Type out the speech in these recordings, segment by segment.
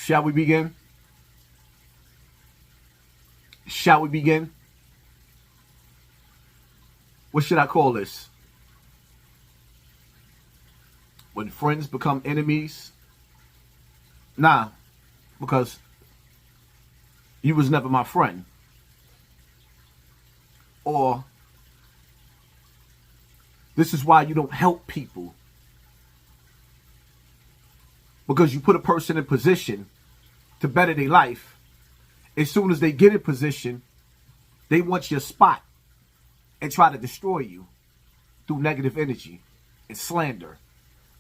Shall we begin? Shall we begin? What should I call this? When friends become enemies? Nah, because you was never my friend. Or this is why you don't help people. Because you put a person in position to better their life. As soon as they get in position, they want your spot and try to destroy you through negative energy and slander.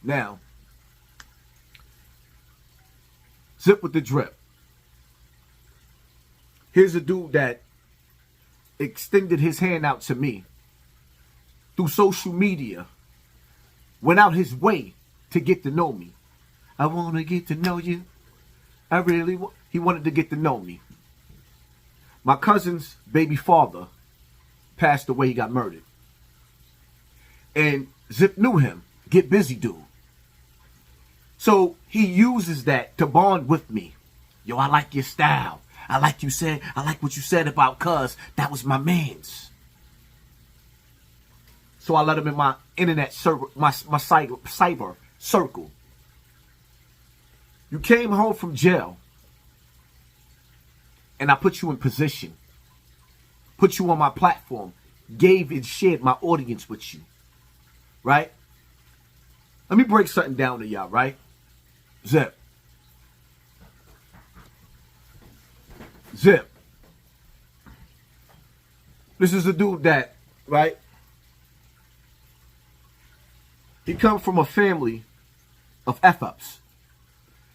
Now, zip with the drip. Here's a dude that extended his hand out to me through social media, went out his way to get to know me. I want to get to know you. I really want. He wanted to get to know me. My cousin's baby father passed away. He got murdered. And Zip knew him. Get busy dude. So he uses that to bond with me. Yo, I like your style. I like what you said about cuz. That was my man's. So I let him in my internet server, my cyber circle. You came home from jail. And I put you in position. Put you on my platform. Gave and shared my audience with you. Right? Let me break something down to y'all, right? Zip. Zip. This is a dude that, right? He comes from a family of F-ups.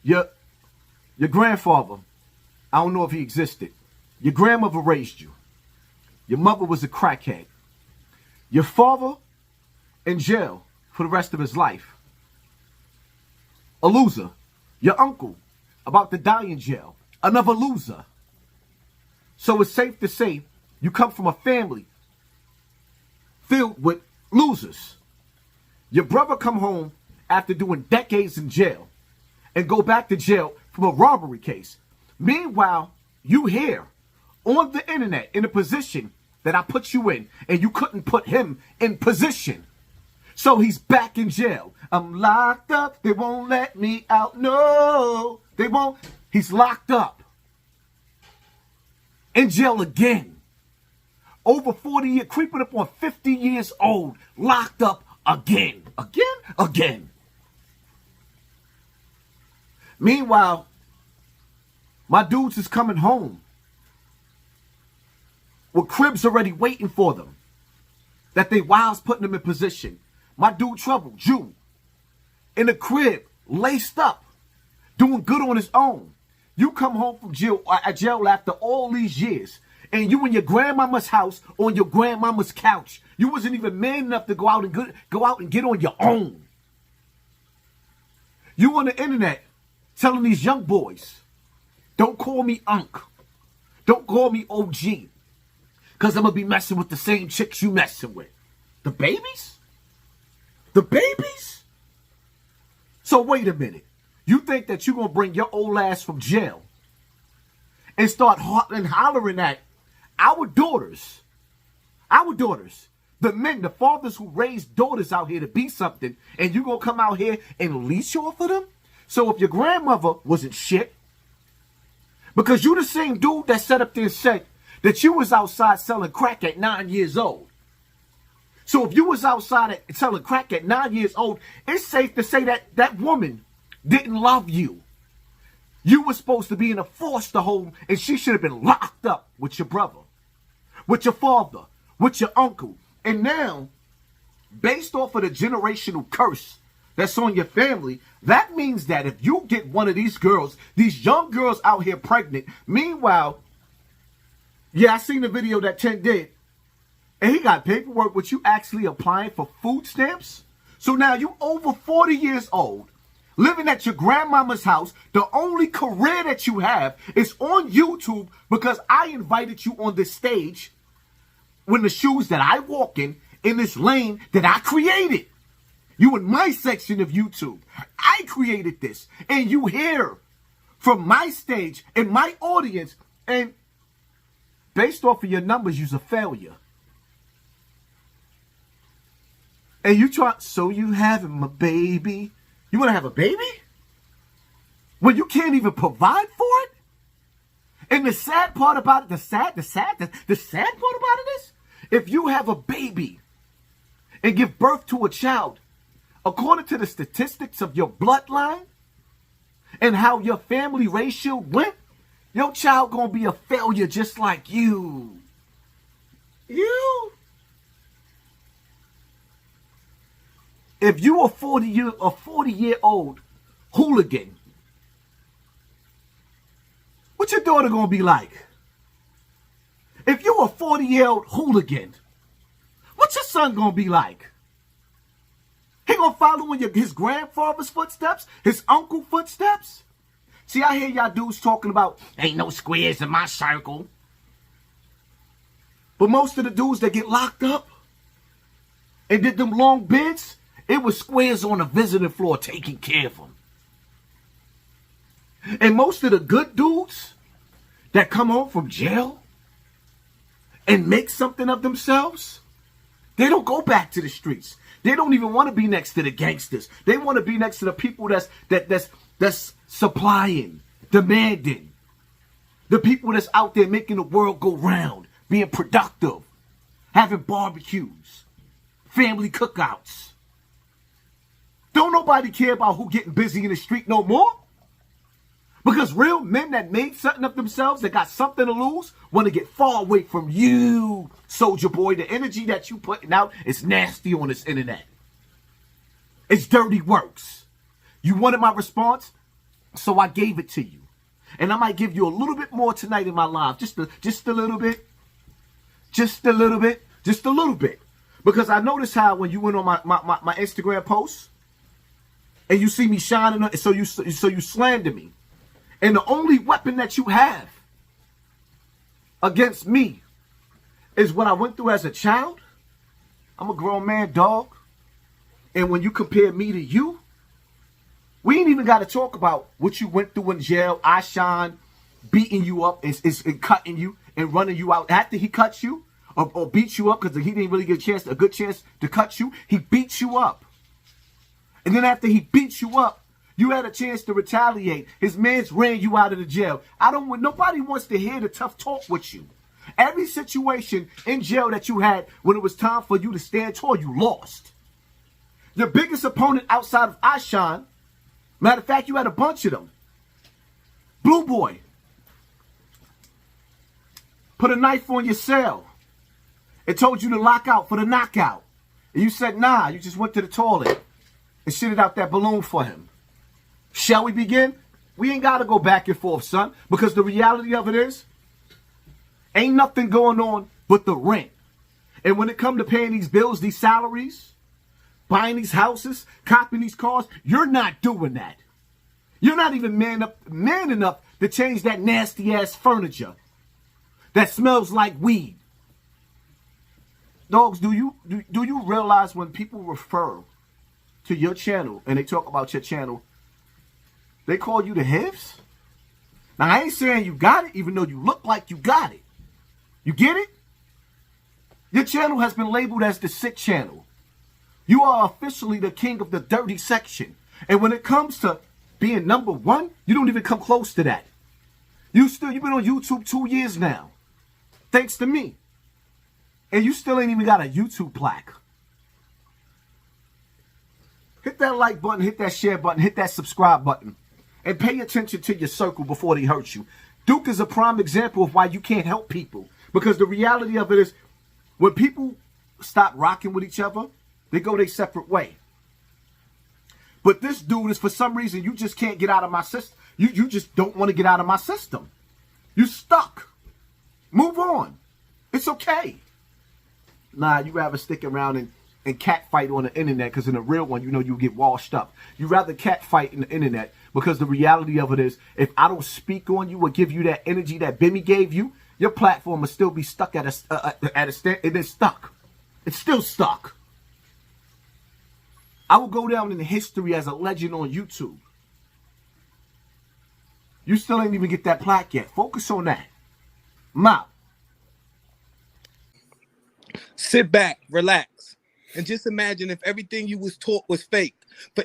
Your grandfather, I don't know if he existed. Your grandmother raised you. Your mother was a crackhead. Your father in jail for the rest of his life. A loser. Your uncle about to die in jail. Another loser. So it's safe to say you come from a family filled with losers. Your brother come home after doing decades in jail and go back to jail from a robbery case. Meanwhile, you here on the internet in a position that I put you in, and you couldn't put him in position. So he's back in jail. I'm locked up. They won't let me out. No, they won't. He's locked up. In jail again. Over 40 years, creeping up on 50 years old. Locked up again. Again. Meanwhile, my dudes is coming home with cribs already waiting for them. That they wiles putting them in position. My dude Trouble, Jew, in the crib, laced up, doing good on his own. You come home from jail after all these years, and you in your grandmama's house on your grandmama's couch. You wasn't even man enough to go out and get on your own. You on the internet telling these young boys, don't call me Unc. Don't call me OG. Because I'm going to be messing with the same chicks you messing with. The babies? The babies? So wait a minute. You think that you're going to bring your old ass from jail and start hollering at our daughters, the men, the fathers who raised daughters out here to be something, and you're going to come out here and leech off of them? So if your grandmother wasn't shit, because you the same dude that sat up there and said that you was outside selling crack at 9 years old. So if you was outside selling crack at 9 years old, it's safe to say that that woman didn't love you. You were supposed to be in a foster home, and she should have been locked up with your brother, with your father, with your uncle. And now, based off of the generational curse that's on your family, that means that if you get one of these girls, these young girls out here pregnant, meanwhile, yeah, I seen the video that Chen did, and he got paperwork with you actually applying for food stamps. So now you over 40 years old, living at your grandmama's house. The only career that you have is on YouTube because I invited you on this stage when the shoes that I walk in this lane that I created. You in my section of YouTube. I created this. And you here from my stage and my audience, and based off of your numbers, you're a failure. And you try, so you having a baby? You want to have a baby? Well, you can't even provide for it? And the sad part about it, the sad part about it is, if you have a baby and give birth to a child, according to the statistics of your bloodline and how your family ratio went, your child gonna be a failure just like you. You? If you a 40-year-old hooligan, what's your daughter gonna be like? If you a 40-year-old hooligan, what's your son gonna be like? He gonna follow in his grandfather's footsteps, his uncle's footsteps? See, I hear y'all dudes talking about, ain't no squares in my circle. But most of the dudes that get locked up and did them long bids, it was squares on the visiting floor taking care of them. And most of the good dudes that come home from jail and make something of themselves, they don't go back to the streets. They don't even want to be next to the gangsters. They want to be next to the people that's supplying, demanding. The people that's out there making the world go round, being productive, having barbecues, family cookouts. Don't nobody care about who getting busy in the street no more. Because real men that made something of themselves, that got something to lose, want to get far away from you, soldier boy. The energy that you putting out is nasty on this internet. It's dirty works. You wanted my response, so I gave it to you. And I might give you a little bit more tonight in my live. Just a little bit. Just a little bit. Just a little bit. Because I noticed how when you went on my Instagram post, and you see me shining, so you slander me. And the only weapon that you have against me is what I went through as a child. I'm a grown man, dog. And when you compare me to you, we ain't even got to talk about what you went through in jail. Hassan beating you up and cutting you and running you out after he cut you or beat you up because he didn't really get a good chance to cut you. He beat you up. And then after he beat you up, you had a chance to retaliate. His mans ran you out of the jail. Nobody wants to hear the tough talk with you. Every situation in jail that you had when it was time for you to stand tall, you lost. Your biggest opponent outside of Hassan, matter of fact, you had a bunch of them. Blue Boy put a knife on your cell. It told you to lock out for the knockout. And you said, nah, you just went to the toilet and shitted out that balloon for him. Shall we begin? We ain't got to go back and forth, son, because the reality of it is, ain't nothing going on but the rent. And when it comes to paying these bills, these salaries, buying these houses, copping these cars, you're not doing that. You're not even man enough to change that nasty ass furniture that smells like weed. Dogs, do you realize when people refer to your channel and they talk about your channel, they call you the hips? Now, I ain't saying you got it, even though you look like you got it. You get it? Your channel has been labeled as the sick channel. You are officially the king of the dirty section. And when it comes to being #1, you don't even come close to that. You've been on YouTube 2 years now. Thanks to me. And you still ain't even got a YouTube plaque. Hit that like button, hit that share button, hit that subscribe button. And pay attention to your circle before they hurt you. Duke is a prime example of why you can't help people. Because the reality of it is, when people stop rocking with each other, they go their separate way. But this dude is, for some reason, you just can't get out of my system. You just don't want to get out of my system. You stuck. Move on. It's okay. Nah, you rather stick around and catfight on the internet, because in the real one, you know you get washed up. You rather catfight in the internet, because the reality of it is, if I don't speak on you or give you that energy that Bimmy gave you, your platform will still be stuck at a stand. It is stuck. It's still stuck. I will go down in history as a legend on YouTube. You still ain't even get that plaque yet. Focus on that. Mouth. Sit back, relax, and just imagine if everything you was taught was fake. For